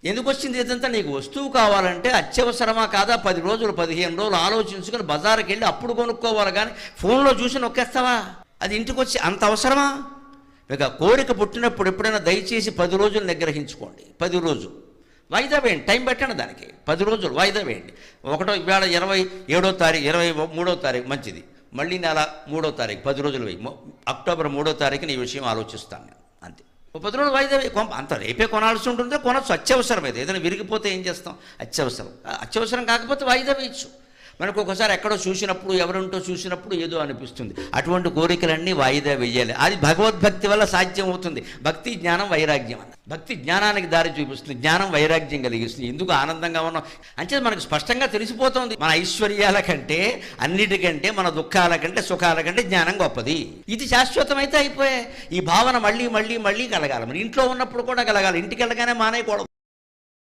ఎందుకు వచ్చింది ఇదంతా? నీకు వస్తువు కావాలంటే అత్యవసరమా కాదా 10 రోజులు 15 రోజులు ఆలోచించుకొని బజారుకి వెళ్ళి అప్పుడు కొనుక్కోవాలి, కానీ ఫోన్లో చూసి నొక్కేస్తావా? అది ఇంటికి వచ్చి అంత అవసరమా? ఇక కోరిక పుట్టినప్పుడు ఎప్పుడైనా దయచేసి 10 రోజులు నిగ్రహించుకోండి. 10 రోజులు వాయిదా వేయండి, టైం పెట్టండి దానికి. 10 రోజులు వాయిదా వేయండి. ఇవాళ 27వ తారీఖు 23వ తారీఖు మంచిది, మళ్ళీ నెల 3వ తారీఖు 10 రోజులు వేయి, అక్టోబర్ 3వ తారీఖున ఈ విషయం ఆలోచిస్తాను నేను, అంతే. 10 రోజులు వాయిదా వేయి. అంత రేపే కొనాల్సి ఉంటుందో కొనచ్చు, అత్యవసరం అయితే. ఏదైనా విరిగిపోతే ఏం చేస్తాం? అత్యవసరం కాకపోతే వాయిదా వేయచ్చు. మనకు ఒకసారి ఎక్కడో చూసినప్పుడు, ఎవరుంటో చూసినప్పుడు ఏదో అనిపిస్తుంది. అటువంటి కోరికలన్నీ వాయిదా వేయాలి. అది భగవద్భక్తి వల్ల సాధ్యం అవుతుంది. భక్తి జ్ఞానం వైరాగ్యం అన్న. భక్తి జ్ఞానానికి దారి చూపిస్తుంది, జ్ఞానం వైరాగ్యం కలిగిస్తుంది. ఎందుకు ఆనందంగా ఉన్నాం అంటే మనకు స్పష్టంగా తెలిసిపోతుంది. మన ఐశ్వర్యాల కంటే, అన్నిటికంటే, మన దుఃఖాల కంటే, సుఖాల కంటే జ్ఞానం గొప్పది. ఇది శాశ్వతమైతే అయిపోయాయి. ఈ భావన మళ్ళీ మళ్ళీ మళ్ళీ కలగాలి. మరి ఇంట్లో ఉన్నప్పుడు కూడా కలగాలి, ఇంటికి వెళ్ళగానే మానేయకూడదు.